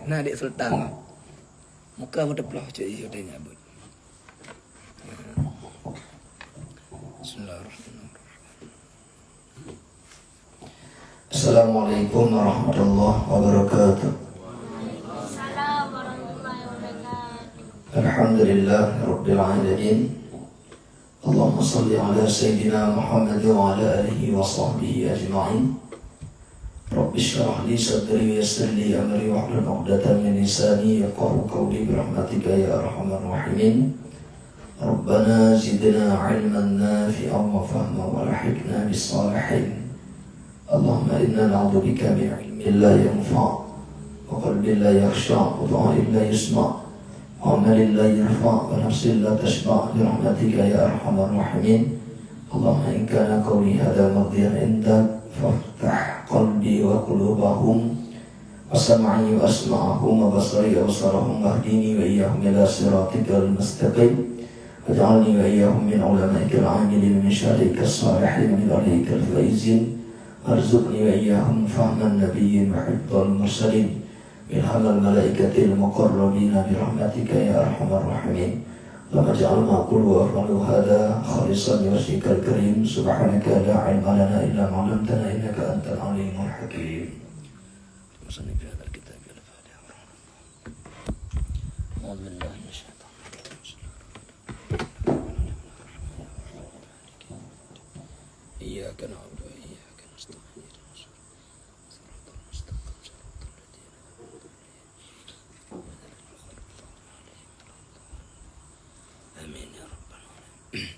Nah adik sultan. Muka berdepelah cik iyo dia nyabut. Bismillahirrahmanirrahim. Assalamualaikum warahmatullahi wabarakatuh. Waalaikumsalam warahmatullahi wabarakatuh. Alhamdulillah rabbil alamin. Allahumma salli ala sayyidina Muhammad wa ala alihi wa sahbihi ajma'in. Rabbi shrah li sadri wa yassir li amri wa hlul 'uqdatam min lisani yafqahu qawli bi rahmatika ya arhamar rahimin. Rabbana zidna 'ilman nafi'an wa fahman wa alhiqna bis salihin. Allahumma inna na'udzubika min 'ilmin la yanfa' wa qalbin la yakhsha' wa du'a'in la yusma' wa 'amalin la yarfa' wa nafsin la tashba' bi rahmatika ya arhamar rahimin. Allahumma in kana qawli hadha mardiyan indak faftah qalbi wa qulubahum wa sam'i wa asma'ahum wa basari wa basarahum wahdini wa iyyahum ila siratikal mustaqim waj'alni wa iyyahum min ulama'ikal 'amilin min syarikal salihin min alaikal faizin warzuqni wa iyyahum fahman nabiyyin wa hifdzal mursalin min halal malaikatil muqarrabina bi rahmatika ya arhamar rahimin. Lama ja'alna qul wa af'alu hadha khalisan liwajhikal karim subhanaka la 'ilma lana illa ma 'allamtana innaka antal 'alimul hakim. Musannif fi hadzal kitab al-Fatiha. A'udzu billahi minasy syaithanir rajim. Iyyaka na'budu wa iyyaka nasta'in. Shiratal mustaqim shiratal ladzina an'amta 'alaihim. Amin ya rabbal alamin.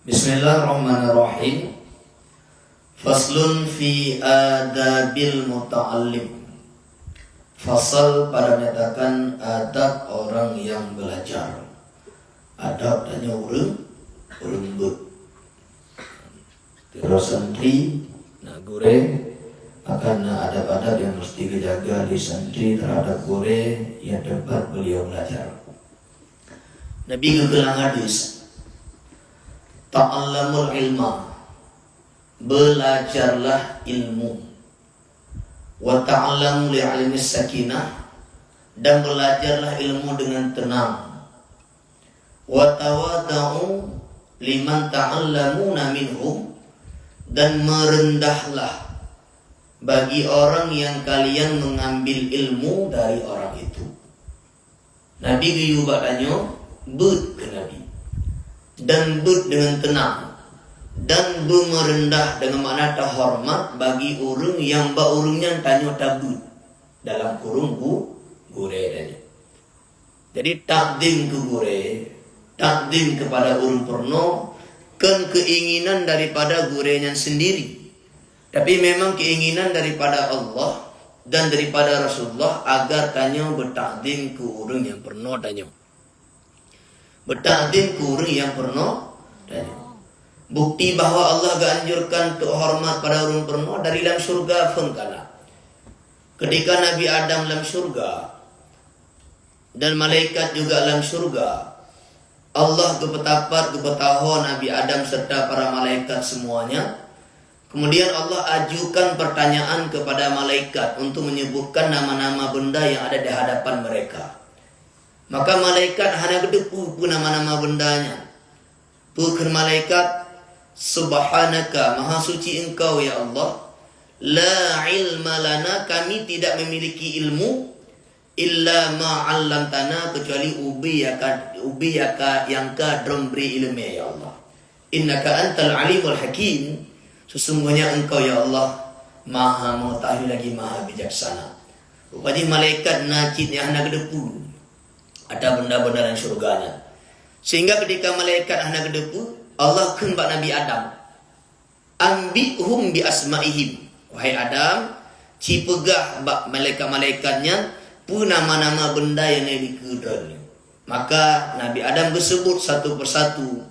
Bismillahirrahmanirrahim. Faslun fi adabil muta'allim. Fasal pada menyatakan adab orang yang belajar. Adab tanya urang but. Terus santri nak gure akan adab-adab yang mesti dijaga di santri terhadap gure yang dapat beliau belajar. Nabi kegelang hadis, ta'allamul ilma, belajarlah ilmu, wa ta'allamu li'ilmi sakinah, dan belajarlah ilmu dengan tenang, wa tawada'u liman ta'allamuna minhum, dan merendahlah bagi orang yang kalian mengambil ilmu dari orang itu. Nabi guyuba tanya but ke Nabi, dan but dengan tenang, dan merendah dengan makna terhormat bagi orang yang urungnya tanya tabut dalam kurung gure tanya. Jadi takdim ke gure, takdim kepada orang perno kan keinginan daripada gurenya sendiri, tapi memang keinginan daripada Allah dan daripada Rasulullah agar tanya bertakdim ke orang yang pernah tanya, bertakdim ke orang yang pernah tanya. Bukti bahawa Allah gak anjurkan untuk hormat pada orang pernah dari dalam surga fengkala. Ketika Nabi Adam dalam surga dan malaikat juga dalam surga, Allah kepetapat kepetahu Nabi Adam serta para malaikat semuanya. Kemudian Allah ajukan pertanyaan kepada malaikat untuk menyebutkan nama-nama benda yang ada di hadapan mereka. Maka malaikat hanya kedepu pun nama-nama bendanya. Bukan malaikat, Subhanaka, maha suci engkau ya Allah, la ilma lana, kami tidak memiliki ilmu, illa ma'allamtana, kecuali ubi yaka yang ka memberi ilmu ya Allah. Innaka antal alimul hakim, sesungguhnya engkau ya Allah maha mengetahui lagi maha bijaksana. Rupanya malaikat najid yang hendak kedepu ada benda-benda dalam syurganya, sehingga ketika malaikat hendak kedepu, Allah kembak Nabi Adam, ambihum bi asma'ihim, wahai Adam, cipegah bak malaikat-malaikatnya pu nama-nama benda yang dikedralnya. Maka Nabi Adam bersebut satu persatu,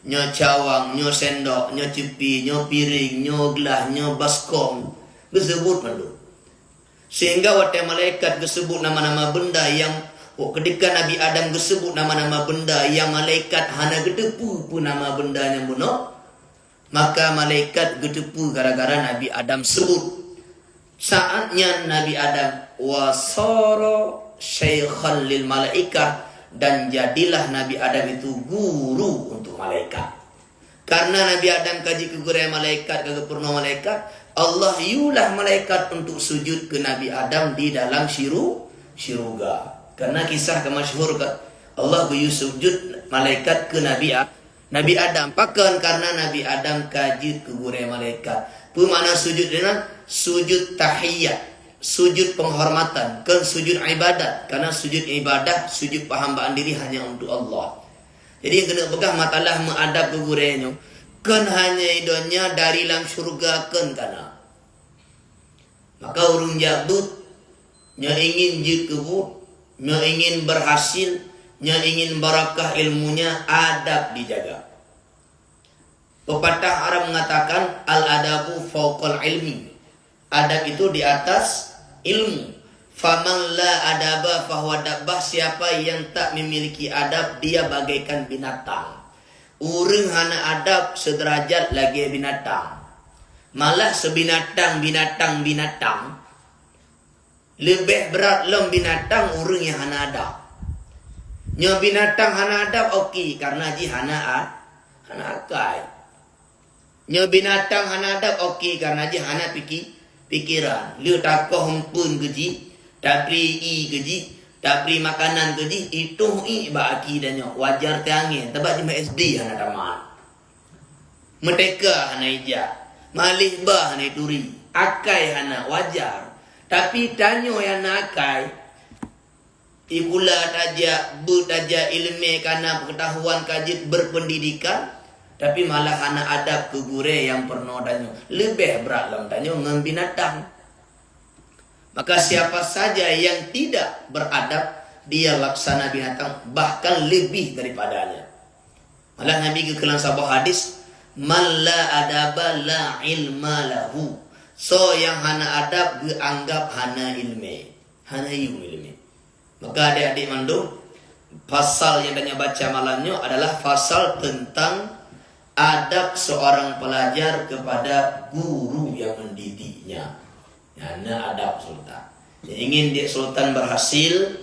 nyo cawang, nyo sendok, nyo cepi, nyo piring, nyo gelas, nyo baskom, bersebut malu. Sehingga waktu malaikat bersebut nama-nama benda yang ketika Nabi Adam disebut nama-nama benda yang malaikat hanya gedepu pun nama bendanya bunuh, maka malaikat gedepu gara-gara Nabi Adam sebut Saatnya Nabi Adam wasara syaikhan lil malaikah, dan jadilah Nabi Adam itu guru untuk malaikat. Karena Nabi Adam kaji keguraya malaikat, kegepurna malaikat, Allah yulah malaikat untuk sujud ke Nabi Adam di dalam syurga. Karena kisah kemasyhur Allah guyu sujud malaikat ke Nabi Adam. Pakan karena Nabi Adam kaji keguraya malaikat. Itu makna sujud dengan sujud tahiyat, sujud penghormatan, kan sujud ibadat. Karena sujud ibadah, sujud perhambaan diri hanya untuk Allah. Jadi yang kena begah matalah mengadap ke gurenya, kan hanya idonya dari dalam syurga kan kana. Maka urung jabut, nya ingin jikebut, nya ingin berhasil, nya ingin barakah ilmunya, adab dijaga. Pepatah Arab mengatakan al-adabu fawqal ilmi. Adab itu di atas ilmu. Faman la adaba fahuwa dabbah. Siapa yang tak memiliki adab, dia bagaikan binatang. Urang hana adab sederajat lagi binatang. Malah sebinatang binatang lebih berat lem binatang urang yang hana adab. Nya binatang hana adab okey karena ji hana akai. Nya binatang hana adab okey karena ji hana pikiran. Liu takoh pun keji, tak beri keji, tak beri makanan keji, itu ba akidahnya wajar tiangin. Sebab di SD hana tamat. Merdeka hana ija, malih bah hana turi, akai hana wajar. Tapi tanyo yang akai, ikula taja ilmu karena pengetahuan kajit berpendidikan. Tapi malah anak adab ke gure yang pernah danyo lebih berat dalam danyo dengan binatang. Maka siapa saja yang tidak beradab, dia laksana binatang, bahkan lebih daripadanya. Malah Nabi ke kelang sabah hadis, man la adaba la ilma lahu. So yang hana adab dianggap hana ilmu, hana ilmu. Maka adik-adik mandung, pasal yang tanya baca malamnya adalah pasal tentang adab seorang pelajar kepada guru yang mendidiknya. Karena adab sultan. Yang ingin dia sultan berhasil,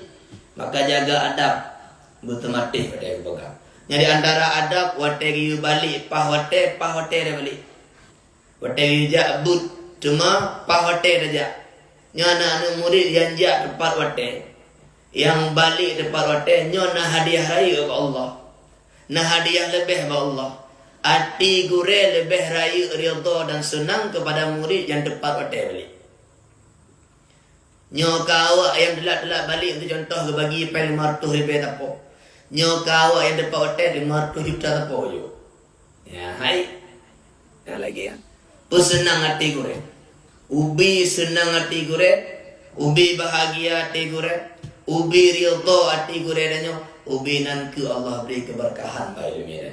maka jaga adab. Bertematih pada yang pegang. Jadi antara adab, wate yu balik, pahwate dia balik. Wate yu jabut, cuma pahwate saja. Nyana murid yang jak tepat wate, yang balik tepat wate, nyana hadiah raya kepada Allah. Nah hadiah lebih kepada Allah. Hati gure lebih raya ridha dan senang kepada murid yang tepat wate balik. Nyoka awak yang delak-delak balik, untuk contoh ke bagi pel 500 lebih tapo. Nyoka awak yang tepat wate 500 juta tapo je. Ya, hai. Ya lagi ya. Senang hati gure. Ubi senang hati gure, ubi bahagia hati gure, ubi ridha hati gure dan ubi nanti Allah beri keberkahan pada dunia.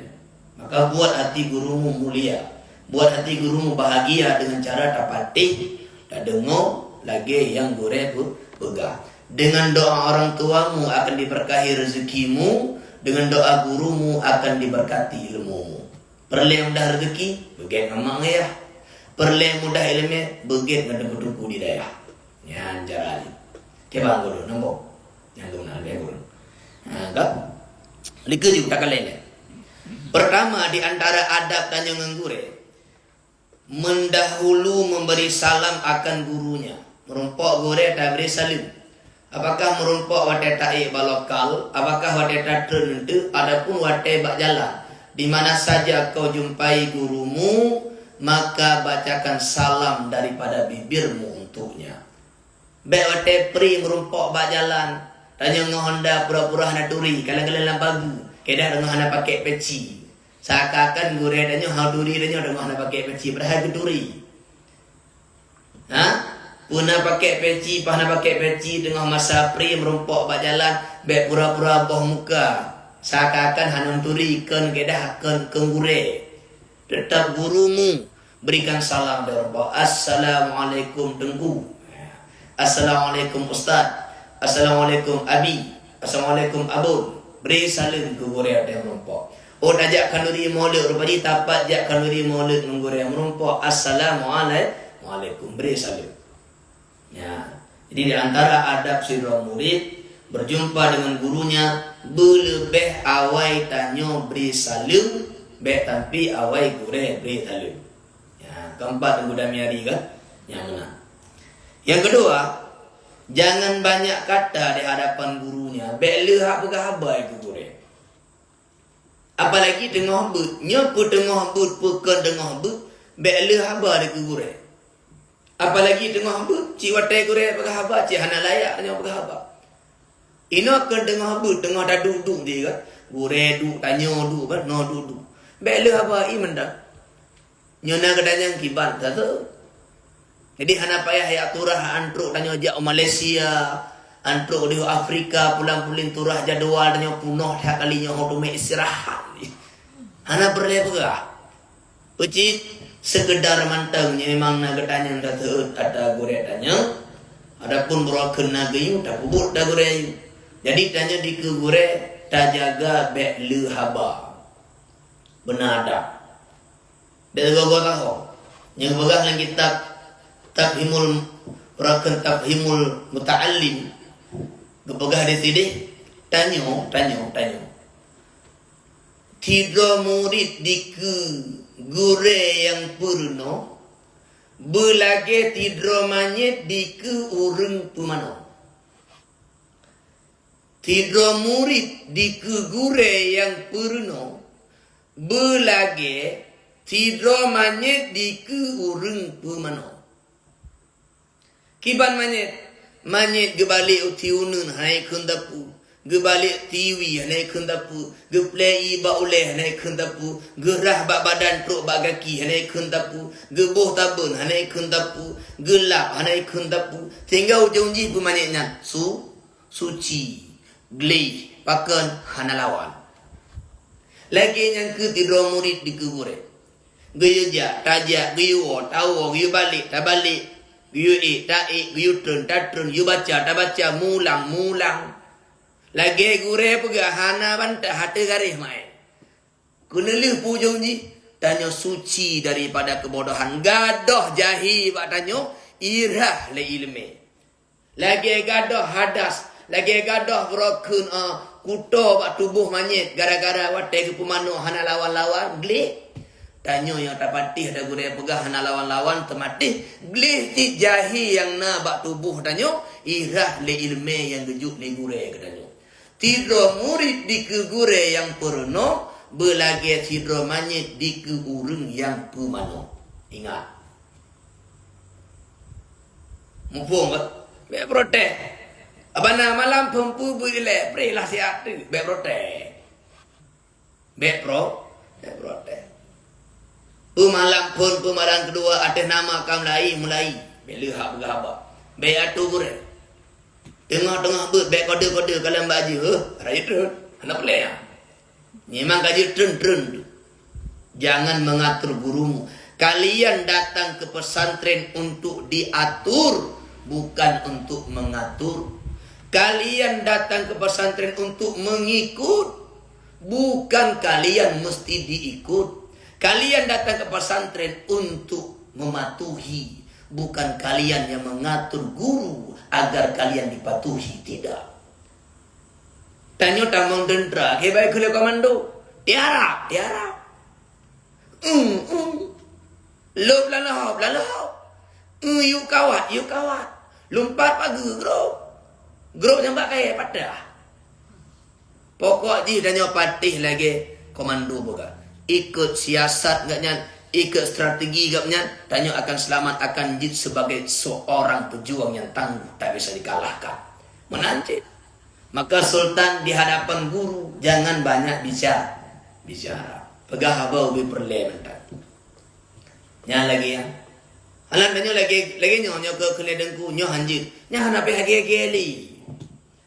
Maka buat hati gurumu mulia, buat hati gurumu bahagia dengan cara dapati dan dengar lagi yang gure pegang. Dengan doa orang tuamu akan diberkahi rezekimu, dengan doa gurumu akan diberkati ilmumu. Perleh mudah rezeki, begitu memang ya. Perleh mudah ilmu, begitu ada berduku di daerah. Ya, cara ini. Kebang guru, nombor. Yang guna dia guru. Enggak. Liku juga tak lain. Pertama di antara adab tanya ngure, mendahulu memberi salam akan gurunya. Merumpok gure tak beri salim. Apakah merumpok wate ta'i balokal, apakah wate tatren itu, adapun wate bak jalan. Di mana saja kau jumpai gurumu, maka bacakan salam daripada bibirmu untuknya. Bek wate pri merumpok bak jalan, tanya ngohonda pura-pura hana duri, kalang-kalang bagu, kedah dengan hana pakai peci. Seakan-akan gure danyo haduri danyo dengan hana pakai peci, berharga duri. Puna pakai peci, pahana pakai peci dengan masa pri merumpok bak jalan, bek pura-pura boh muka. Seakan-akan hana turi ken kedah ken gure. Tetap gurumu berikan salam berapa. Assalamualaikum tengku. Assalamualaikum ustaz. Assalamualaikum abi. Assalamualaikum abun. Beri salam ke gure ada yang merumpok. Oh ajak kanuri maulid rupanya tapat jak kanuri maulid menggure yang merumpok. Assalamualaikum. Beri salam. Ya. Jadi di antara adab seorang murid berjumpa dengan gurunya belebeh awai tanyo beri salim, be tampi awai gure beri salim. Ya, keempat tunggu damiari kan? Yang mana? Yang kedua, jangan banyak kata di hadapan gurunya. Be lehak bergahabai ke gure. Apalagi tengah but, nyopu tengah but, bukan tengah but, be lehak bar ke gure. Apalagi tengah but, cik watai gure bergahabai, cik hana layak nyo bergahabai. Ino akan tengah but, tengah dah duduk dia kan. Gure duduk, tanya duduk kan, no duduk. Be lehak bar i mendak. Nyona kedanyang kiban satu. Jadi hana payah ya turah antruk tanya jak Malaysia, antruk di Afrika pulang-puling turah jadual tanya punoh dah kalinya hodume istirahat. Hana berle pegah. Uci sekedar mantangnya memang naga tanya kata ada gore tanya. Adapun beroken naga yu dah bubut dah gore yu. Jadi tanya di ke gore dah jaga be le haba. Benar dah. Dan gua tahu. Yang begah dalam kitab Tafhimul Rakan Tafhimul Muta'allim Gepegah di sini Tanyo Tiga murid di ke gure yang purno belage tidro manyet di ke urang pemano. Tidro murid di ke gure yang purno belage tidro manyet di ke urang pemano. Kiban manyet gebalik utiunun hanai kundapu, gebalik tiwi hanai kundapu, geplei ba oleh hanai kundapu, gerah bak badan truk bak kaki hanai kundapu, gebuh tabun hanai kundapu, gelap hanai kundapu. Tinggal ujung-ujung pemanyetnya suci, glei, pakan hana lawan. Lagi yang ketiga murid di kubur. Gaya jak, tajak, gaya tahu, gaya balik, tak balik. Giyu tak giyu turun, giyu baca, tak baca, mulang. Lagi gure pega hana bantah hati garih main. Kunelih pujung ji, tanya suci daripada kebodohan. Gadoh jahi bak tanya, irah le ilme. Lagi gadoh hadas, lagi gadoh broken kuto bak tubuh manyet. Gara-gara watai ke pemanu hana lawan-lawan, glik. Tanyo yang tak patih ada gure pegah hana lawan-lawan tematih glih ti jahi yang na bak tubuh tanyo irah le ilme yang gejuk le gure ke tanyo. Tidro murid di ke gure yang purno belage tidro manyet di ke urang yang pemano. Ingat. Mumpung be protes. Abana malam pempu bile prelah siat tu be protes. Be protes. Pemalang pun pemalang kedua ada nama kam mulai bila hak bergabak be atu gure tengah-tengah bet be kode-kode kalau baju raya trun anak pelai memang gaji trun jangan mengatur gurumu. Kalian datang ke pesantren untuk diatur bukan untuk mengatur. Kalian datang ke pesantren untuk mengikut bukan kalian mesti diikut. Kalian datang ke pesantren untuk mematuhi, bukan kalian yang mengatur guru agar kalian dipatuhi, tidak. Tanyo tamang dendra, kebai kule komando, tiarap. Lop lalau. Yuk kawat. Lumpat pagi, Gro jambak kaya padah. Pokok di tanyo patih lagi komando boga. Ikut siasat gaknya, ikut strategi gaknya, tanyo akan selamat, akan jid sebagai seorang pejuang yang tangguh, tak bisa dikalahkan. Menancit. Maka sultan di hadapan guru jangan banyak bicara. Pegah abau bi perle mentak. Nya lagi ya. Alam tanyo lagi nyo ke keledengku nyo hanjit. Nya hana pe hagi li.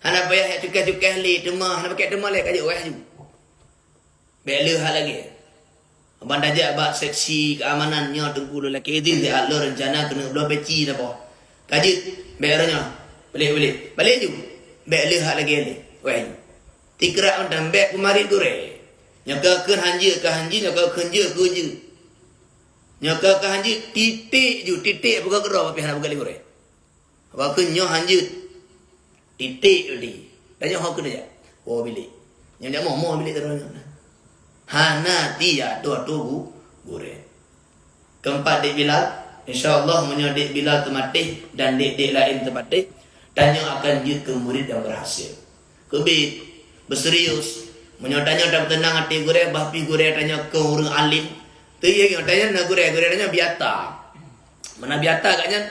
Hana pe ya cukai li demah, hana pakai demah le kaje wah ju. Bele hal lagi. Abang dajak abak seksi keamanan nyo tengku lelaki izin dia lo rencana kena belah peci dah boh. Kajit beranya. Balik ju. Bek hak lagi ni. Weh. Tikrak on bek kemari gure. Nyaka ke hanji nyaka kenje ke je. Nyaka ke hanji titik buka gerau tapi hana buka gure. Waktu nyo hanjut. Titik tadi. Tanya hok ke dia. Oh bilik. Yang dia mau bilik terus. Hana dia tu gure. Keempat dek Bilal, insya-Allah menyodik Bilal tematih dan dek lain tematih. Tanya akan jut ke murid yang berhasil. Kebit berserius. Menyotanya dapat tenang hati gure, bapi gure tanya ke orang alim. Tu yang tanya na gure tanya biata. Mana biata katnya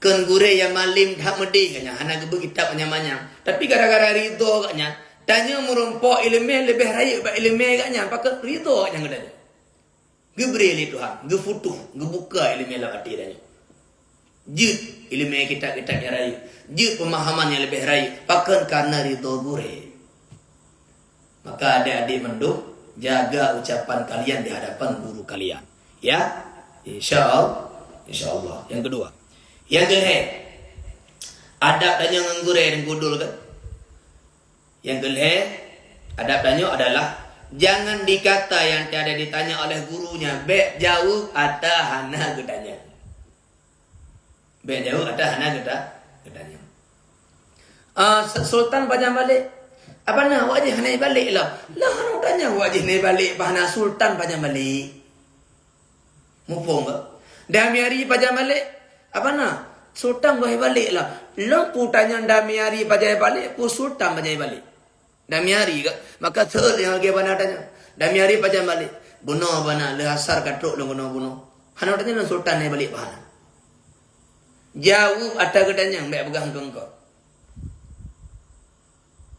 ken gure yang malim dak medih katnya. Hana gebu kitab nyamanya. Tapi gara-gara ridho katnya. Tanya merumpok ilmu lebih raya ba ilmu katnya. Pakai ridho katnya katanya. Gebreli Tuhan, gefutuh, gebuka ilmu lah hati tanya. Jut ilmu kitab-kitab yang raya. Jut pemahaman yang lebih raya. Pakai karena ridho gure. Maka adik-adik menduk, jaga ucapan kalian di hadapan guru kalian. Ya, insya Allah. Yang kedua, yang kedua, adab tanya nganggur dan gudul kan. Yang kedua, adab tanya adalah jangan dikata yang tiada ditanya oleh gurunya. Bek jauh atau hana gedanya. Bek jauh atau hana gedanya. Sultan banyak balik. Apa nak wajah naik balik lah. Lah orang tanya wajah naik balik. Bahana sultan banyak balik. Mufong ke? Dami hari pajak balik. Apa nak? Sultan banyak balik lah. Lampu tanya dami hari pajak balik. Pu sultan banyak balik. Dami hari ke? Maka third yang lagi bana tanya. Dami hari pajak balik. Bunuh bana. Lehasar katruk dan bunuh. Hana tanya sultan naik balik bahana. Jauh atau kedanya. Mbak pegang kengkau.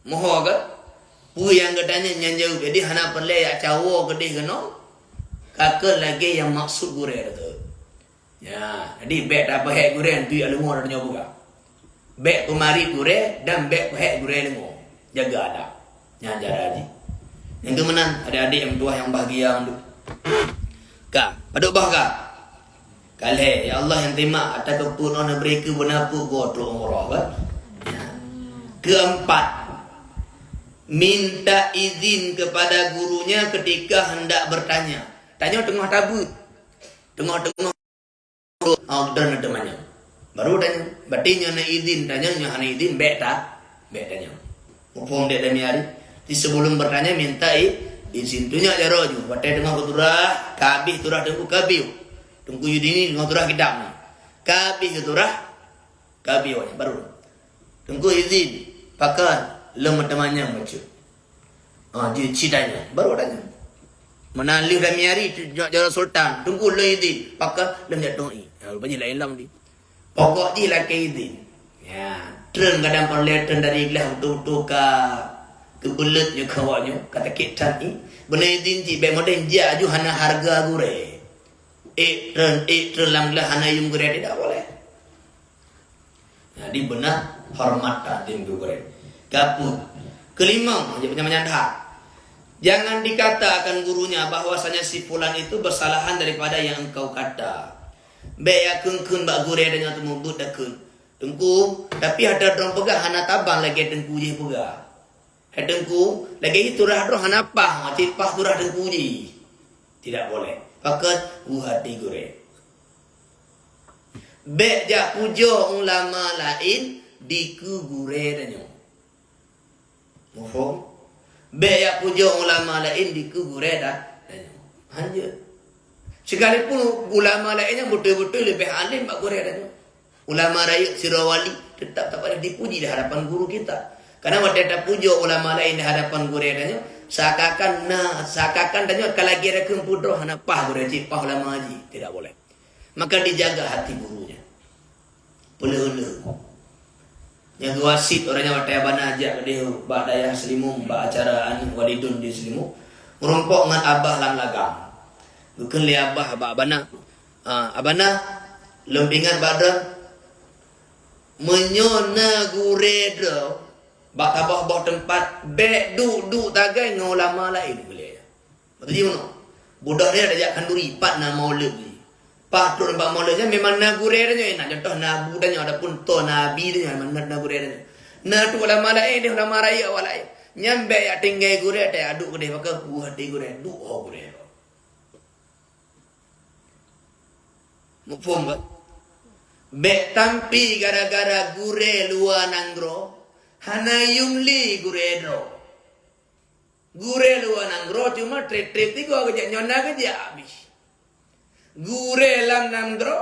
Moho ke? Pu yang katanya yang jauh. Jadi hana perlu ya cawo kedih kena. Kakak lagi yang maksud gure tu. Ya, jadi bek tak pahek gure nanti alumo dah nyoba. Bek pemari gure dan bek pahek gure lengo. Jaga ada. Yang jara aja. Yang kemenan adik-adik yang tua yang bahagia untuk. Kak, paduk bah kak. Kale ya Allah yang terima atas kepunan mereka benapu godro umrah kan. Ya. Keempat, minta izin kepada gurunya ketika hendak bertanya. Tanya tengah tabut. Tengah-tengah. Dan ada mana. Baru tanya. Berarti nak izin. Tanya hana izin. Bek tak? Bek tanya. Mufong dia demi hari. Di sebelum bertanya minta izin. Tunjuk jaro ju. Berarti tengah keturah. Kabih turah tengku kabih. Tengku yudini tengah turah kitab ni. Kabih keturah. Kabih wanya. Baru. Tengku izin. Pakai. Lama temannya macam. Dia citanya. Baru tanya. Mana liu dami hari jalan sultan. Tunggu le izin. Pakai lem jatuh ni. Banyak lain lam ni. Pokok dia lah ke izin. Ya. Tren kadang perlihat dari gelah betul-betul ke bulatnya kawanya. Kata kitan ni. Benar izin ji. Baik modern dia aju hana harga gure. Tren lam gelah hana yung gure. Tidak boleh. Jadi benar hormat tim gure. Kaput. Kelima, dia punya menyandar. Jangan dikatakan gurunya bahwasanya si fulan itu bersalahan daripada yang engkau kata. Baya kun bak gure dengan temu but dakun. Tengku, tapi ada drong pegah hana tabang lagi tengku je pegah. Tengku, lagi itu rah drong hana pah, cipah tu rah tengku je. Tidak boleh. Fakat hati gure. Bek jak pujo ulama lain diku gure danyo. Mufong. Bek puja ulama lain di kubure dah. Lanjut. Sekalipun ulama lainnya betul-betul lebih alim pak gure dah. Ulama raya Sirawali tetap tak boleh dipuji di hadapan guru kita. Karena mereka puja ulama lain di hadapan gure dah. Seakan tanya kalau lagi ada kempudroh hana pah gure cipah ulama haji. Tidak boleh. Maka dijaga hati gurunya. Pula-pula. Yang wasit orangnya wataya bana ajak dia bak dayah selimum bak acara anu walidun di selimum merumpok dengan abah lam lagam bukan li abah bak bana abana lempingan badan menyona guredro bak abah bawah tempat bek duk tagai dengan ulama lain boleh betul no budak dia ajak kanduri pat na maulid patut nampak maulidnya memang nagurernya enak. Contoh nabu dan adapun to nabi dia memang nagurernya. Na tu ulama lain dia ulama raya awal lain. Nyambe ya tinggai gure ada aduk gede maka buah di gure duk oh gure. Mufhum kan? Bek tampi gara-gara gure luar nanggro. Hana yumli gure dro. Gure luar nanggro cuma trip-trip tiga kerja nyona kerja habis. Gure lam nanggro.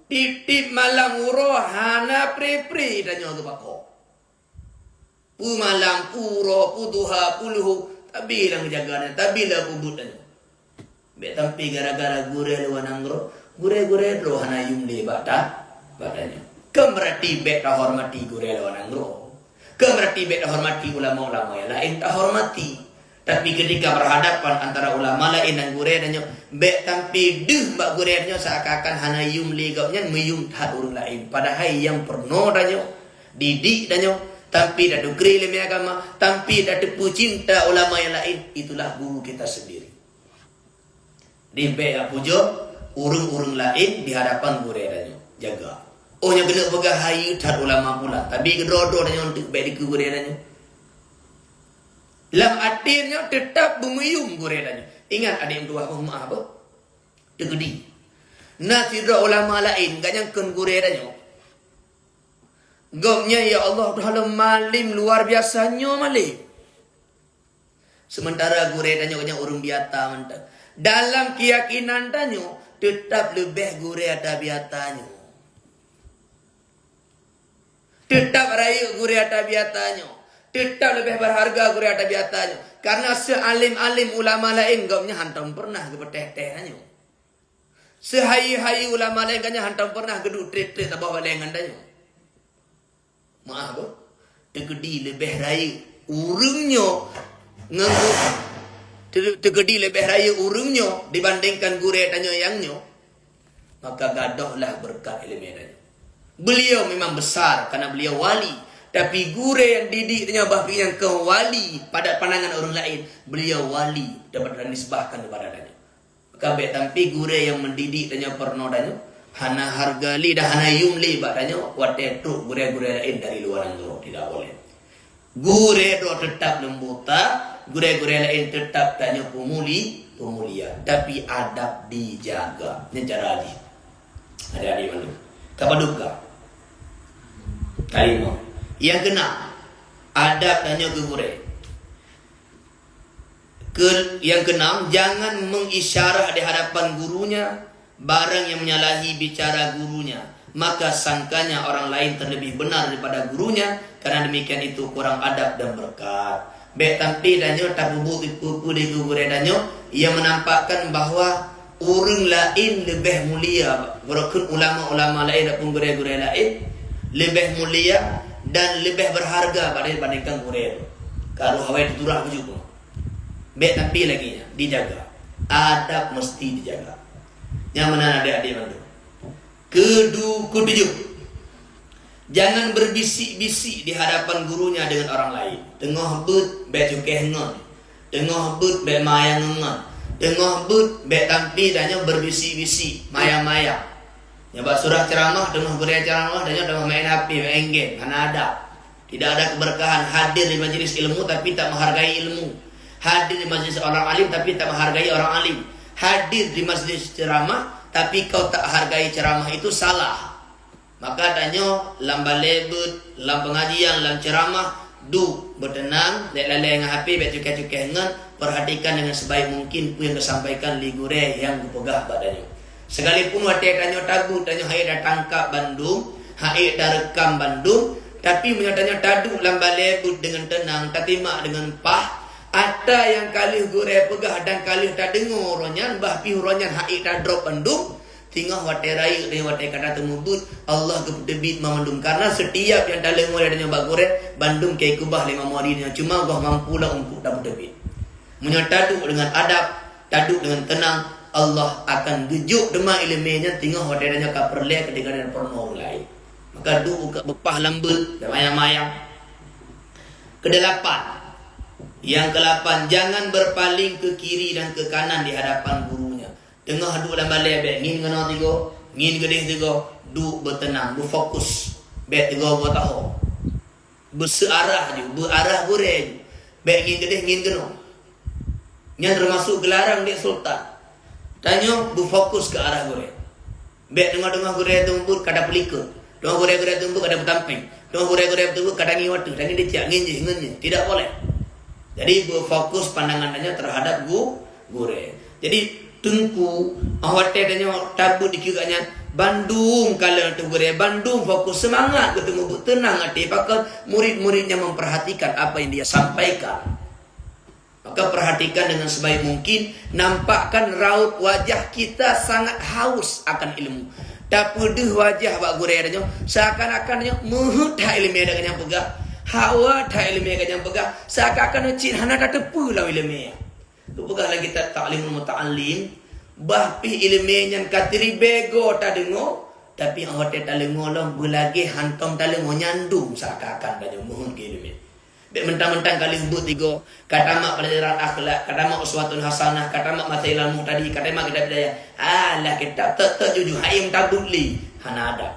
Tip-tip malam uro hana pri-pri dan nyoto bako. Pu malam puro putuha puluhu tapi lang jaganan tapi lah pubutan. Bek tampi gara-gara gure luar nanggro. Gure-gure dro hana yumli badanya. Kemerati bek tak hormati gure luar nanggro. Kemerati bek tak hormati ulama-ulama yang lain tak hormati. Tapi ketika berhadapan antara ulama lain dan gure dan bek tampi deh mbak gure dan seakan-akan hana yumli gapnya meyum tak urang lain. Padahal yang pernah dan didik dan tampi dah dukri ilmu agama, tampi dah tepu cinta ulama yang lain, itulah guru kita sendiri. Di bek pujo urung-urung lain di hadapan gure dan jaga. Oh yang kena pegang hayu tak ulama pula. Tapi kedodo dan untuk bek di gure dan lam atirnya tetap bumuyum gure dan ingat ada yang dua maaf apa? Tegedi. Nasira ulama lain ganyangkan gure dan gomnya ya Allah dalam malim luar biasanya malim. Sementara gure dan ganyang urung biata mantap. Dalam keyakinan dan tetap lebih gure ada biatanya. Tetap rayu gure ada biatanya. Tetap lebih berharga gure ada biatanya. Karena sealim-alim ulama lain gomnya hantam pernah ke peteh-tehannya. Sehayi-hayi ulama lain ganya hantam pernah geduk tret-tret abah balengan danyo. Maaf boh. Tegedi lebih rayu urungnya nganggu. Tegedi lebih rayu urungnya dibandingkan gure danyo yangnya. Maka gadohlah berkat ilmu danyo. Beliau memang besar karena beliau wali. Tapi gure yang didiknya bahkan yang ke wali pada pandangan orang lain, beliau wali dapat dinisbahkan kepada danya. Kabeh tampi gure yang mendidik danya pernah danya, hana hargali dah hana yumli badanya watetu gure-gure lain dari luar negeri tidak boleh. Gure do tetap lembuta, gure-gure lain tetap danya pemulia, tapi adab dijaga. Ini cara adi. Ada adi mana? Kapaduka. Kalimah. Yang kena adab tanya ke gure. Yang keenam, jangan mengisyarah di hadapan gurunya barang yang menyalahi bicara gurunya. Maka sangkanya orang lain terlebih benar daripada gurunya. Karena demikian itu kurang adab dan berkat. Bek tampi danyo tabubu ipu di gure danyo yang menampakkan bahwa orang lain lebih mulia. Walaupun ulama-ulama lain ataupun gure-gure lain lebih mulia dan lebih berharga pada dibandingkan gure. Kalau hawai diturah juga. Bek tapi lagi dijaga. Adab mesti dijaga. Yang mana adik-adik bantu. Ketujuh. Jangan berbisik-bisik di hadapan gurunya dengan orang lain. Tengah but bek cukeh ngon. Tengah but bek mayang ngon. Tengah but bek tampi dannya berbisik-bisik, maya-maya. Nyabak surah ceramah, tengah gure ceramah, dan tengah main HP, main game, karena ada. Tidak ada keberkahan hadir di majelis ilmu tapi tak menghargai ilmu. Hadir di majelis orang alim tapi tak menghargai orang alim. Hadir di majelis ceramah tapi kau tak hargai ceramah itu salah. Maka tanya lam balebut, lam pengajian, lam ceramah, du bertenang, lek-lek dengan HP, bet cukai-cukai dengan, perhatikan dengan sebaik mungkin pun yang disampaikan li gure yang dipegah badannya. Sekalipun wadah tanya tagu, tanya hai dah tangkap Bandung, hai dah rekam Bandung, tapi menyatanya taduk lambalebut dengan tenang, tatima dengan pah. Ada yang kali gure pegah dan kali tak dengar ronyan, bah pi ronyan hai dah drop Bandung, tinggal wadah rai dengan wadah kata temubut, Allah kebut memandung karena setiap yang dalam mulai dengan bak gure Bandung kayak kubah 5 hari ni, cuma gua mampu lah untuk dapat debit. Menyataduk dengan adab, taduk dengan tenang. Allah akan gejuk demam ilmiahnya tinggal wadahnya ka perleh ketika dan pernah lain. Maka du bepah lembut dan mayang-mayang. Kedelapan. Yang ke-8, jangan berpaling ke kiri dan ke kanan di hadapan gurunya. Tengah duk dalam balai bek ngin kena tiga, ngin gedeh tiga, duk bertenang, berfokus. Bek tiga gua tahu. Bersearah je, berarah gure je. Bek ngin gedeh ngin kena. Yang termasuk gelarang dia sultan. Tanya berfokus ke arah gure. Bek tengah-tengah gurih tumbut kada pelikut. Tengah gurih tumbut kada petamping. Tengah gurih tumbut kada ngiwatu. Dan ini dia nginjih. Tidak boleh. Jadi berfokus pandangannya terhadap gurih. Jadi tengku awak tanya tabut dikiranya Bandung kalau tu gurih Bandung fokus semangat ketemu tenang hati. Maka murid-muridnya memperhatikan apa yang dia sampaikan. Maka perhatikan dengan sebaik mungkin. Nampakkan raut wajah kita sangat haus akan ilmu. Tak pedih wajah Pak Guru adanya. Seakan-akannya muhut tak ilmu dengan yang pegang. Hawa tak ilmu dengan yang pegang. Seakan-akan cik hana tak tepu lah ilmu. Tu pegang lagi tak ta'limul muta'allim. Bahpi ilmu yang katiri bego tak dengar. Tapi awak tak dengar lah. Belagi hantam tak dengar nyandung. Seakan-akan banyak muhut ke ilmu. Mentang-mentang kali sebut tiga kata mak pelajaran akhlak, kata mak uswatun hasanah, kata mak mata ilmu tadi, kata mak kitab bidayah. Alah kitab tak jujur haim tabuli hana ada.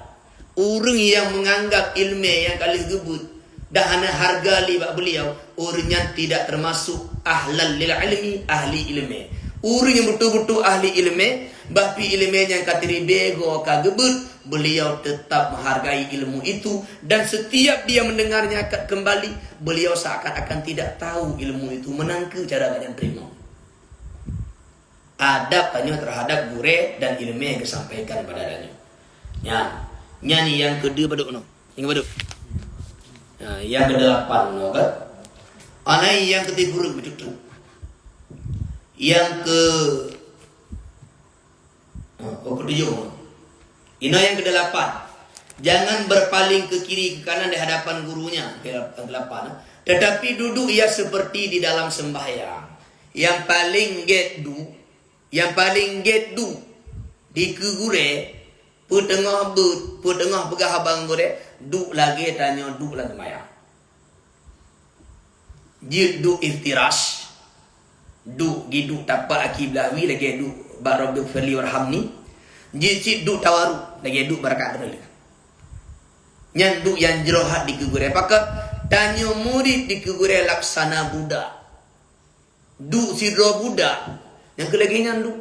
Orang yang menganggap ilmu yang kali sebut dah hana harga li bak beliau, orang yang tidak termasuk ahlal lil ilmi, ahli ilmu. Orang yang betul-betul ahli ilmu, bahpi ilmu yang katiri bego ka gebut, beliau tetap menghargai ilmu itu dan setiap dia mendengarnya kembali, beliau seakan-akan tidak tahu ilmu itu, menangke cara kalian terima. Adab hanya terhadap gure dan ilmu yang disampaikan pada adanya. Nyanyi yang kedua baduk no. Yang baduk. Nah, yang ke-8 no kan. Anai yang ketiga begitu. Yang ke-7. Ini yang ke-8. Jangan berpaling ke kiri ke kanan di hadapan gurunya. Yang ke-8. Tetapi duduk ia seperti di dalam sembahyang. Yang paling gedu di kegure putengah pegah abang gure duk lagi tanya duk lagi sembahyang. Jid duk iftirash. Duk gidu tapak akiblawi lagi duk barabbi firli warhamni. Jid duk tawaru lagi duk barakat dulu. Yang duk yang jerohat di kegure pakat tanya murid di kegure laksana budak. Duk sidro budak. Yang kelaginya duk.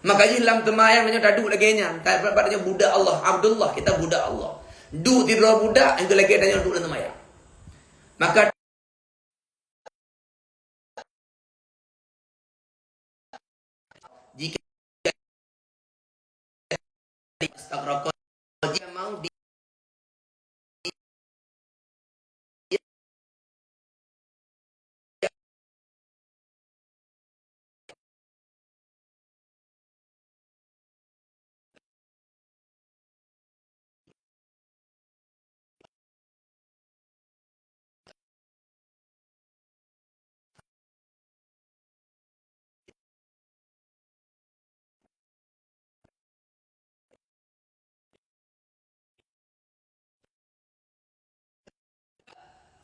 Makanya dalam temayang nanya duk laginya. Tak berarti budak Allah, Abdullah, kita budak Allah. Duk sidro budak yang kelagi tanya duk dalam temayang. Maka jika astagfirullah dia mau di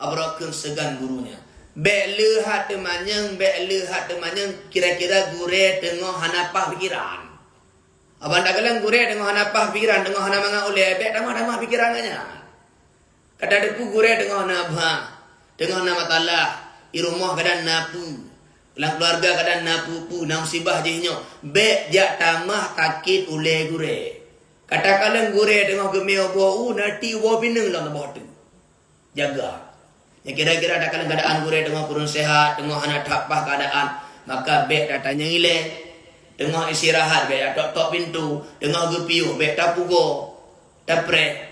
abrakan segan gurunya. Bek lehat temanyang kira-kira gure tengah hanapah pikiran. Abang tak kalang gure tengah hanapah pikiran, tengah hana manga oleh bek tamah pikirannya. Kada deku gure tengah hanapah, tengah hana matalah, irumah kada napu. Ulang keluarga kada napu pu, na musibah jehnya. Bek jak tamah takit oleh gure. Kata kalang gure tengah gemeo bau nanti wo pineng lah bau tu. Jaga. Yang kira-kira ada kalau keadaan gure tengah kurun sehat, tengah anak tapah keadaan, maka bek datanya ngile, tengah istirahat bek tok pintu, tengah gepiu bek tapugo, tapre.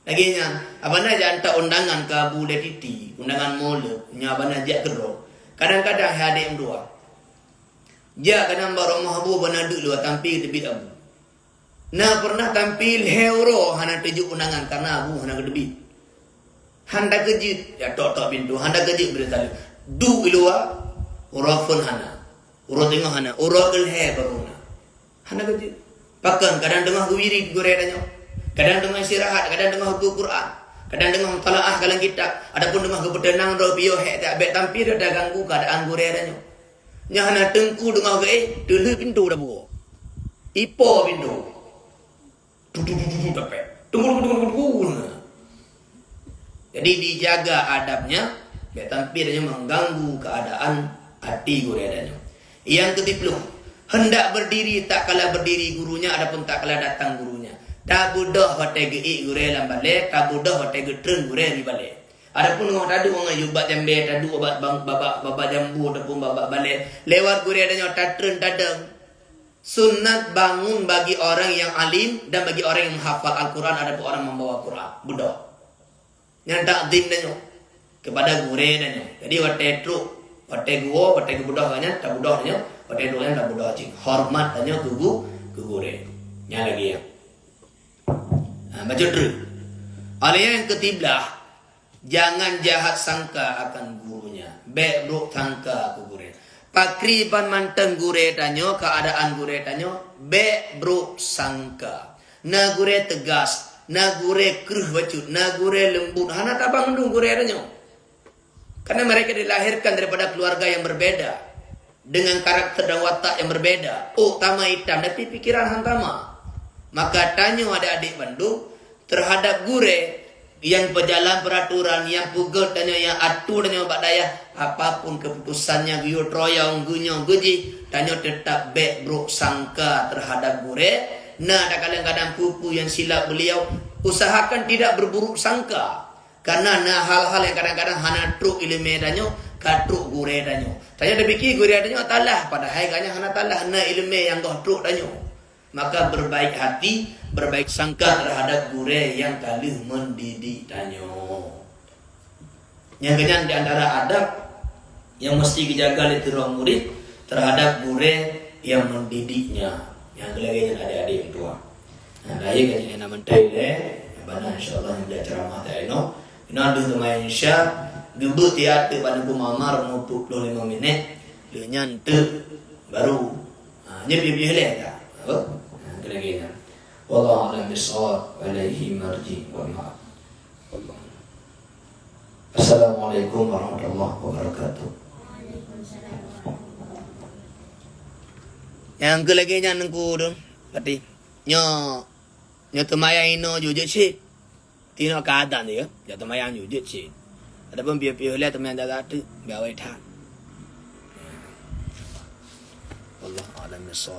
Laginya, abang aja hantar undangan ke Abu Letiti, undangan mula, punya abang aja kero. Kadang-kadang hadir dua. Ja kadang baru mahabu banadu dua tampil tebi Abu. Nah pernah tampil hero hana tujuh undangan karena Abu hana kedebit. Handa kejit ya tok pintu handa kejit berita du ilua urafun hana uro tengah hana uro kelhe baruna handa kejit pakan kadang tengah wirid gore danyo kadang tengah istirahat kadang tengah buku Quran kadang tengah talaah kalang kitab adapun tengah kebetenang ro bio he tak bet tampil dah ganggu keadaan gore danyo nya hana tengku tengah ge dulu pintu dah buo ipo pintu dapat tunggu. Jadi dijaga adabnya, biar tampilnya mengganggu keadaan hati guredanya. Yang ke-10, Hendak berdiri tak kalah berdiri gurunya, adapun tak kalah datang gurunya. Tak budah hotel geik gure lam balik, tak budah hotel getreng gure di balik. Adapun orang tadu orang yubat jambe, tadu babak jambu ataupun babak balik. Lewat gure adanya tatren tadang. Sunat bangun bagi orang yang alim dan bagi orang yang menghafal Al-Quran, adapun orang membawa Quran. Budah. Yang takdim danyo kepada gure danyo. Jadi hotel truk, hotel gua, hotel budah banyak, tak budah danyo. Hotel dua tak budah cing. Hormat danyo ke gure. Yang lagi ya. Baca dulu. Alih yang ketibelah, jangan jahat sangka akan gurunya. Baik buruk sangka ke gure. Pakriban manteng gure tanyo, keadaan gure tanyo, baik buruk sangka. Na gure tegas, na gure keruh bacut, na gure lembut. Hana tabang mendung gure tanyo. Karena mereka dilahirkan daripada keluarga yang berbeda, dengan karakter dan watak yang berbeda. Oh, tama hitam, tapi pikiran hantama. Maka tanyo adik-adik Bandung terhadap gure yang berjalan peraturan, yang pugut dan yang atur dan yang badaya, apapun keputusannya guyo troyong gunyo guji, tanyo tetap baik buruk sangka terhadap gure. Nah, kadang-kadang pupu yang silap beliau, usahakan tidak berburuk sangka. Karena nah hal-hal yang kadang-kadang hana truk ilmu danyo, katruk gure danyo. Tanyo dipikir gure danyo talah, padahal kanya hana talah na ilmu yang goh truk danyo. Maka berbaik hati, berbaik sangka terhadap gure yang kalih mendidik danyo. Yang kenyang di antara adab yang mesti dijaga oleh seorang murid terhadap gure yang mendidiknya. Yang kelagi adik-adik yang tua. Nah, lagi kan nama mentai bana insyaallah yang belajar ceramah tak eno. Ina ada temai insya gebut ya tu pada kumamar 45 minit. Lenyan tu baru. Nyepi bihle tak. Apa? Kelagi kan. Wallahu a'lam bissawab, alaihi marji wa ma'ab. Assalamualaikum warahmatullahi wabarakatuh. Yang kelagi nya nengku dong. Berarti nyo temaya ino jujut sih. Tino keadaan dia, ya temaya jujut sih. Adapun biar-biar lihat temaya jaga tu, biar awet tak. Allah a'lam bissawab.